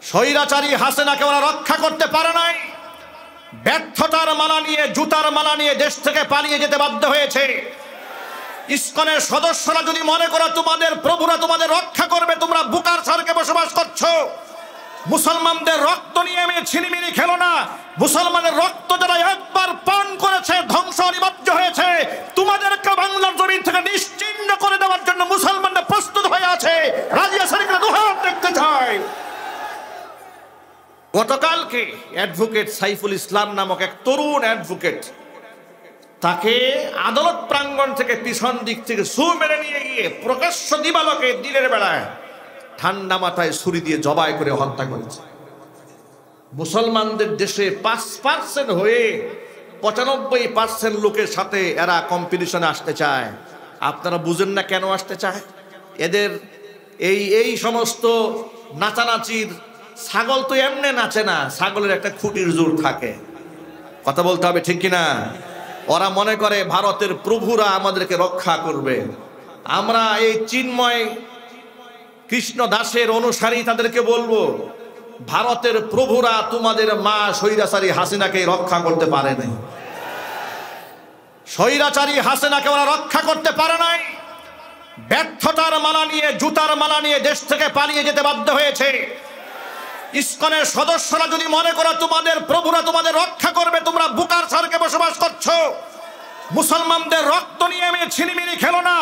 স্বৈরাচারী হাসিনাকে ওরা রক্ষা করতে পারে নাই। ব্যর্থতার মালা নিয়ে, জুতার মালা নিয়ে দেশ থেকে পালিয়ে যেতে বাধ্য হয়েছে। ইসকনের সদস্যরা যদি মনে করো তোমাদের প্রভুরা তোমাদের রক্ষা করবে, তোমরা বুকার স্বর্গে বসবাস করছো। মুসলমানদের রক্ত নিয়ে আমি ছিনিমিনি খেলো না। মুসলমানের রক্ত যারা একবার পান করেছে ধ্বংস অনিবার্য হয়েছে। তোমাদেরকে বাংলার জমিন থেকে নিশ্চিহ্ন করে দেওয়ার জন্য মুসলমানরা প্রস্তুত হয়ে আছে। রাজিয়া শরীফের দুহাত দেখতে চায়। গতকালকে অ্যাডভোকেট সাইফুল ইসলাম নামক এক তরুণ অ্যাডভোকেট, তাকে আদালত প্রাঙ্গণ থেকে পিছন দিক থেকে সু মেরে নিয়ে গিয়ে প্রকাশ্য দিবালোকে দিনের বেলায় ঠান্ডা মাথায় ছুরি দিয়ে জবাই করে হত্যা করেছে। মুসলমানদের দেশে 5% হয়ে 95% লোকের সাথে এরা কম্পিটিশনে আসতে চায়। আপনারা বুঝেন না কেন আসতে চায়? এদের এই সমস্ত নাচানাচির, ছাগল তো এমনি নাচে না, ছাগলের একটা খুঁটির জোর থাকে। কথা বলতে হবে, ঠিক কিনা? ওরা মনে করে ভারতের প্রভুরা আমাদেরকে রক্ষা করবে। আমরা এই চিন্ময় কৃষ্ণ দাসের অনুসারী তাদেরকে বলবো, ভারতের প্রভুরা তোমাদের মা স্বৈরাচারী হাসিনাকে রক্ষা করতে পারে নাই। স্বৈরাচারী হাসিনাকে ওরা রক্ষা করতে পারে নাই। ব্যর্থতার মালা নিয়ে, জুতার মালা নিয়ে দেশ থেকে পালিয়ে যেতে বাধ্য হয়েছে। ইসকনের সদস্যরা যদি মনে করো তোমাদের প্রভুরা তোমাদের রক্ষা করবে, তোমরা বুকার স্বর্গে বসবাস করছো। মুসলমানদের রক্ত নিয়ে আমি ছিনিমিনি খেলো না।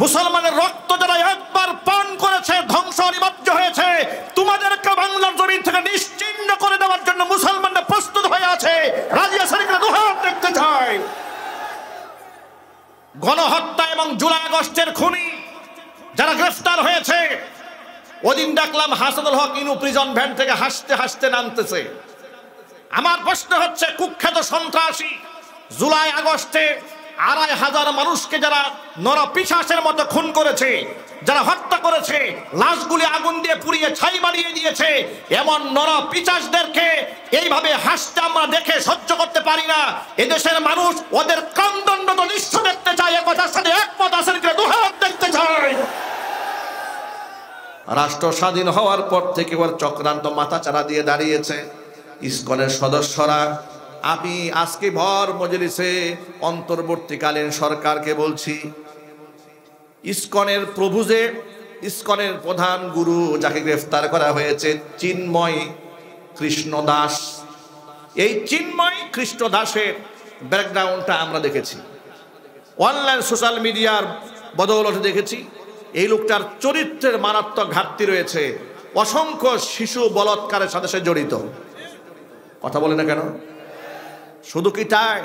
মুসলমানের রক্ত যারা একবার পান করেছে ধ্বংস অনিবার্য হয়েছে। তোমাদেরকে বাংলার জমিন থেকে নিশ্চিহ্ন করে দেওয়ার জন্য মুসলমানরা প্রস্তুত হয়ে আছে। রাজিয়া শরীফের দুহাত দেখতে চায়। গণহত্যা এবং জুলাই আগস্টের খুনি যারা গ্রেফতার হয়েছে, ওদিন দেখলাম হাসানুল হক ইনু প্রিজন ভ্যান থেকে হাসতে হাসতে নামতেছে। আমার প্রশ্ন হচ্ছে, কুখ্যাত সন্ত্রাসী জুলাই আগস্টে ২৫০০ মানুষকে যারা নরপিশাচের মতো খুন করেছে, যারা হত্যা করেছে, লাশগুলি আগুন দিয়ে পুড়িয়ে ছাই বানিয়ে দিয়েছে, এমন নরপিশাচদেরকে এইভাবে হাসতে আমরা দেখে সহ্য করতে পারি না। এদেশের মানুষ ওদের কামদণ্ড নিঃস্ব দেখতে চায়। এ কথার সাথে একমত আছেন কিনা? দুহাত দেখতে চায়। রাষ্ট্র স্বাধীন হওয়ার পর থেকে ওর চক্রান্ত মাথাচাড়া দিয়ে দাঁড়িয়েছে। ইসকনের সদস্যরা, আমি আজকে ভর মজলিসে অন্তর্বর্তীকালীন সরকারকে বলছি, ইসকনের প্রভু যে, ইসকনের প্রধান গুরু যাকে গ্রেফতার করা হয়েছে, চিন্ময় কৃষ্ণ দাস, এই চিন্ময় কৃষ্ণ দাসের ব্যাকগ্রাউন্ডটা আমরা দেখেছি, অনলাইন সোশ্যাল মিডিয়ার বদৌলতে দেখেছি। এই লোকটার চরিত্রের মারাত্মক ঘাটতি রয়েছে। অসংখ্য শিশু বলাৎকারের সাথে সে জড়িত। কথা বলে না কেন? শুধু কি তাই,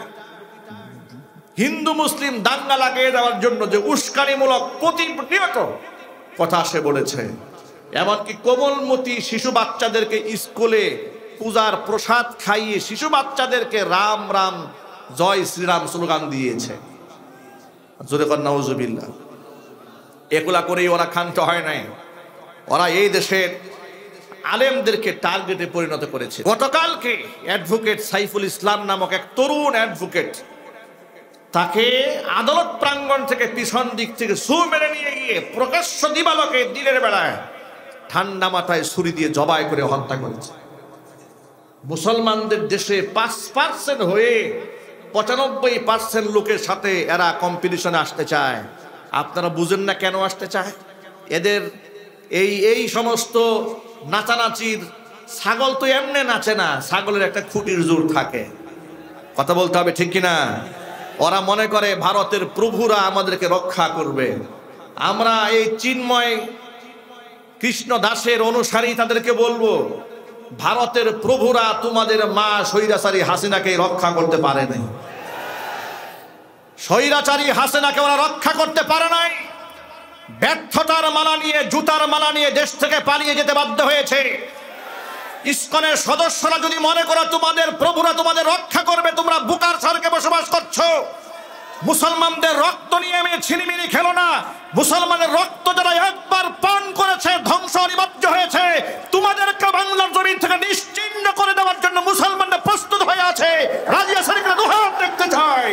হিন্দু মুসলিম দাঙ্গা লাগিয়ে দেওয়ার জন্য যে উস্কানিমূলক প্রতিনিয়ত কথা সে বলেছে, এমনকি কোমলমতি শিশু বাচ্চাদেরকে স্কুলে পূজার প্রসাদ খাইয়ে শিশু বাচ্চাদেরকে রাম রাম জয় শ্রীরাম স্লোগান দিয়েছে। জোরে কর নাউজুবিল্লাহ। এগুলা করেই ওরা ক্ষান্ত হয় নাই। ওরা এই দেশের আলেমদেরকে টার্গেটে পরিণত করেছে। গতকালকে অ্যাডভোকেট সাইফুল ইসলাম নামক এক তরুণ অ্যাডভোকেট, তাকে আদালত প্রাঙ্গণ থেকে পিছন দিক থেকে সু মেরে নিয়ে গিয়ে প্রকাশ্য দিবালোকে দিনের বেলায় ঠান্ডা মাথায় ছুরি দিয়ে জবাই করে হত্যা করেছে। মুসলমানদের দেশে 5% হয়ে 95% লোকের সাথে এরা কম্পিটিশনে আসতে চায়। আপনারা বুঝেন না কেন আসতে চায়? এদের এই সমস্ত নাচানাচির, ছাগল তো এমনি নাচে না, ছাগলের একটা খুঁটির জোর থাকে। কথা বলতে হবে, ঠিক কিনা? ওরা মনে করে ভারতের প্রভুরা আমাদেরকে রক্ষা করবে। আমরা এই চিন্ময় কৃষ্ণ দাসের অনুসারী তাদেরকে বলবো, ভারতের প্রভুরা তোমাদের মা স্বৈরাচারী হাসিনাকে রক্ষা করতে পারে নাই। স্বৈরাচারী হাসিনাকে ওরা রক্ষা করতে পারে নাই। ব্যর্থতার মালা নিয়ে, জুতার মালা নিয়ে দেশ থেকে পালিয়ে যেতে বাধ্য হয়েছে। ইসকনের সদস্যরা যদি মনে করো তোমাদের প্রভুরা তোমাদের রক্ষা করবে, তোমরা বুকার স্বর্গে বসবাস করছো। মুসলমানদের রক্ত নিয়ে আমি ছিনিমিনি খেলো না। মুসলমানের রক্ত যারা একবার পান করেছে ধ্বংস অনিবার্য হয়েছে। তোমাদেরকে বাংলার জমিন থেকে নিশ্চিহ্ন করে দেওয়ার জন্য মুসলমানরা প্রস্তুত হয়ে আছে। রাজিয়া শরীফের দুহাত দেখতে চায়।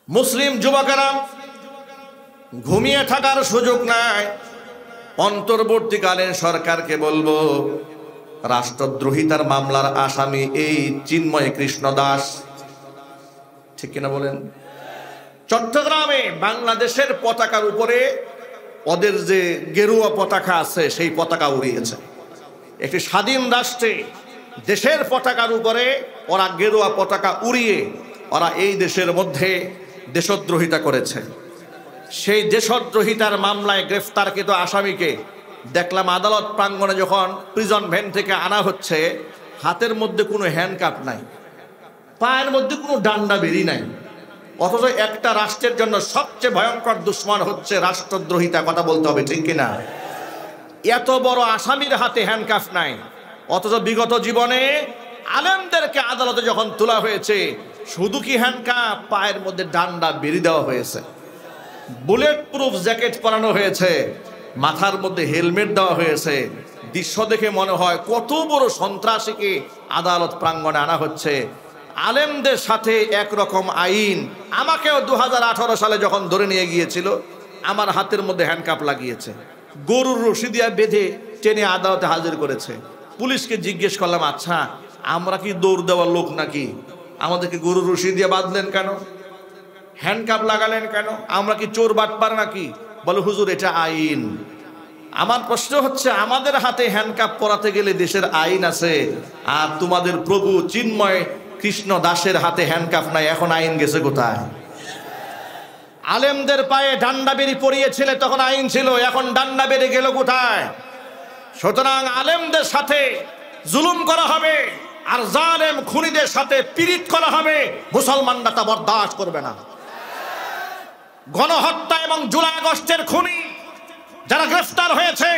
মুসলিম যুবকেরা ঘুমিয়ে থাকার সুযোগ নাই। অন্তর্বর্তীকালীন সরকারকে বলবো, রাষ্ট্রদ্রোহিতার মামলার আসামি এই চিন্ময় কৃষ্ণ দাস, ঠিক কিনা বলেন? চট্টগ্রামে বাংলাদেশের পতাকার উপরে ওদের যে গেরুয়া পতাকা আছে সেই পতাকা উড়িয়েছে। একটি স্বাধীন রাষ্ট্রে দেশের পতাকার উপরে ওরা গেরুয়া পতাকা উড়িয়ে ওরা এই দেশের মধ্যে দেশদ্রোহিতা করেছে। সেই দেশদ্রোহিতার মামলায় গ্রেফতারকৃত আসামিকে দেখলাম আদালত প্রাঙ্গণে যখন প্রিজন ভ্যান থেকে আনা হচ্ছে, হাতের মধ্যে কোনো হ্যান্ডকাপ নাই, পায়ের মধ্যে কোনো ডান্ডা বেরি নাই। অথচ একটা রাষ্ট্রের জন্য সবচেয়ে ভয়ঙ্কর দুশ্মন হচ্ছে রাষ্ট্রদ্রোহিতা, কথা বলতে হবে, ঠিক কিনা? এত বড় আসামির হাতে হ্যান্ডকাফ নাই, অথচ বিগত জীবনে আলেমদেরকে আদালতে যখন তোলা হয়েছে, শুধু কি হ্যান্ডকাফ, পায়ের মধ্যে ডান্ডা বেরি দেওয়া হয়েছে, বুলেট প্রুফ জ্যাকেট পরানো হয়েছে, মাথার মধ্যে হেলমেট দেওয়া হয়েছে। দৃশ্য দেখে মনে হয় কত বড় সন্ত্রাসীকে আদালত প্রাঙ্গণে আনা হচ্ছে। আলেমদের সাথে একরকম আইন। আমাকেও 2018 সালে যখন ধরে নিয়ে গিয়েছিল, আমার হাতের মধ্যে হ্যান্ডকাপ লাগিয়েছে, গরুর রশি দিয়ে বেঁধে টেনে আদালতে হাজির করেছে। পুলিশকে জিজ্ঞেস করলাম, আচ্ছা আমরা কি দৌড় দেওয়ার লোক নাকি? আমাদেরকে গরুর রশি দিয়ে বাঁধলেন কেন? হ্যান্ডকাপ লাগালেন কেন? আমরা কি চোর বাটপার নাকি? বলে হুজুর এটা আইন। আমার প্রশ্ন হচ্ছে, আমাদের হাতে হ্যান্ডকাপ পরাতে গেলে দেশের আইন আছে, আর তোমাদের প্রভু চিন্ময় কৃষ্ণ দাসের হাতে হ্যান্ডকাপ নাই, এখন আইন গেছে কোথায়? আলেমদের পায়ে ডান্ডা বেরি পরিয়েছিলে তখন আইন ছিল, এখন ডান্ডা বেরি গেল কোথায়? সুতরাং আলেমদের সাথে জুলুম করা হবে আর জালেম খুনিদের সাথে পীড়িত করা হবে, মুসলমানরা তা বরদাস্ত করবে না। গণহত্যা এবং জুলাই আগস্টের খুনি যারা গ্রেফতার হয়েছে,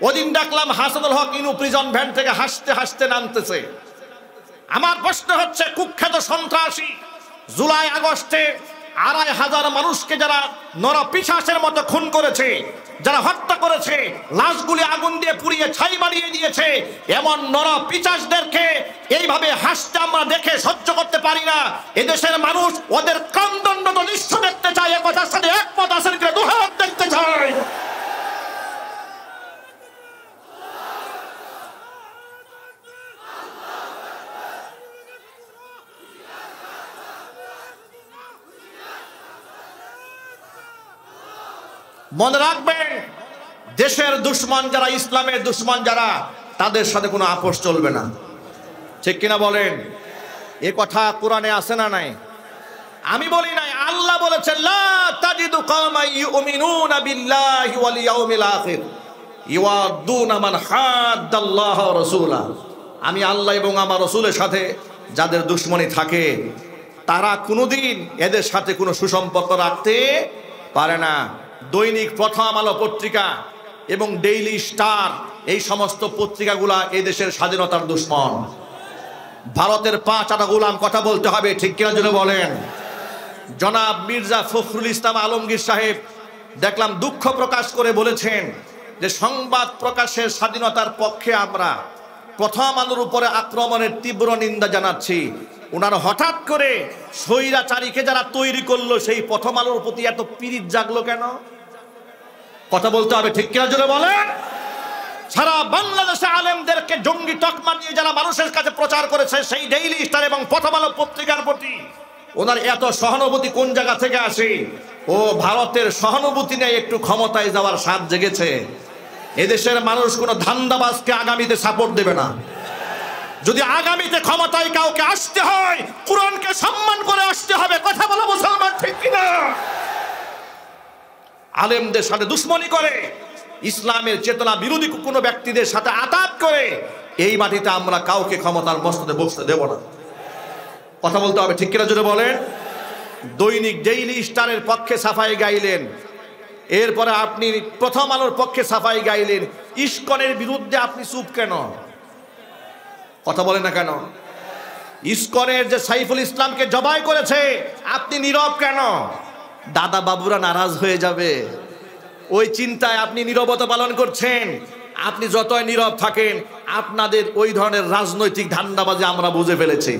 ওদিন দেখলাম হাসানুল হক ইনু প্রিজন ভ্যান থেকে হাসতে হাসতে নামতেছে। আমার প্রশ্ন হচ্ছে, কুখ্যাত সন্ত্রাসী জুলাই আগস্টে ২৫০০ মানুষকে যারা নরপিশাচের মতো খুন করেছে, যারা হত্যা করেছে, লাশগুলি আগুন দিয়ে পুড়িয়ে ছাই বানিয়ে দিয়েছে, এমন নরপিশাচদেরকে এইভাবে হাসতে আমরা দেখে সহ্য করতে পারি না। এদেশের মানুষ ওদের কামদণ্ড দৃশ্য দেখতে চায়, একথার সাথে একমত আছেন কিনা দুহাত দেখতে চায়। মনে রাখবেন, দেশের দুশ্মন যারা, ইসলামের দুশ্মন যারা, তাদের সাথে কোনো আপোষ চলবে না, ঠিক কিনা বলেন? এ কথা কোরআনে আছে না নাই? আমি বলি নাই, আল্লাহ বলেছেন, লা তাজিদু কওমান ইউমিনুনা বিল্লাহি ওয়াল ইয়াউমিল আখির ইওয়াদুনা মান হাদ্দাল্লাহ ওয়া রাসূলা। আমি আল্লাহ এবং আমার রাসূলের সাথে যাদের দুশ্মনী থাকে, তারা কোনোদিন এদের সাথে কোনো সুসম্পর্ক রাখতে পারে না। দৈনিক প্রথম আলো পত্রিকা এবং ডেইলি স্টার, এই সমস্ত পত্রিকাগুলা এই দেশের স্বাধীনতার দুশ্মন। ভারতের 5 আটা গোলাম, কথা বলতে হবে, ঠিক কিনা জন্য বলেন? জনাব মির্জা ফখরুল ইসলাম আলমগীর সাহেব দেখলাম দুঃখ প্রকাশ করে বলেছেন যে সংবাদ প্রকাশের স্বাধীনতার পক্ষে আমরা, প্রথম আলোর উপরে আক্রমণের তীব্র নিন্দা জানাচ্ছি। ওনারা হঠাৎ করে স্বৈরাচারীকে যারা তৈরি করলো, সেই প্রথম আলোর প্রতি এত পীড়িত জাগলো কেন? কথা বলতে হবে, ঠিক কিনা জোরে বলেন? সারা বাংলাদেশে আলেমদেরকে জঙ্গি তকমা নিয়ে যারা মানুষের কাছে প্রচার করেছে, সেই ডেইলি স্টার এবং প্রথম আলো পত্রিকার প্রতি ওনার এত সহানুভূতি কোন জায়গা থেকে আসে? ও ভারতের সহানুভূতি নেই, একটু ক্ষমতায় যাওয়ার স্বাদ জেগেছে। এদেশের মানুষ কোনো ধান্দাবাজকে আগামীতে সাপোর্ট দেবে না। যদি আগামীতে ক্ষমতায় কাউকে আসতে হয়, কোরআনকে সম্মান করে আসতে হবে, কথা বলা মুসলমান, ঠিক কিনা? আলেমদের সাথে দুশ্মনী করে, ইসলামের চেতনা বিরোধী কোনো ব্যক্তিদের সাথে আঘাত করে, এই মাটিতে আমরা কাউকে ক্ষমতার মস্তদে বসতে দেব না। কথা বলতে হবে, ঠিক কিনা জোরে বলেন? দৈনিক ডেইলি স্টারের পক্ষে সাফাই গাইলেন, এরপরে আপনি প্রথম আলোর পক্ষে সাফাই গাইলেন, ইসকনের বিরুদ্ধে আপনি চুপ কেন? কথা বলেন না কেন? ইসকনের যে সাইফুল ইসলামকে জবাই করেছে, আপনি নীরব কেন? দাদা বাবুরা নারাজ হয়ে যাবে, ওই চিন্তায় আপনি নীরবতা পালন করছেন। আপনি যতই নীরব থাকেন, আপনাদের ওই ধরনের রাজনৈতিক ধান্দাবাজি আমরা বুঝে ফেলেছি।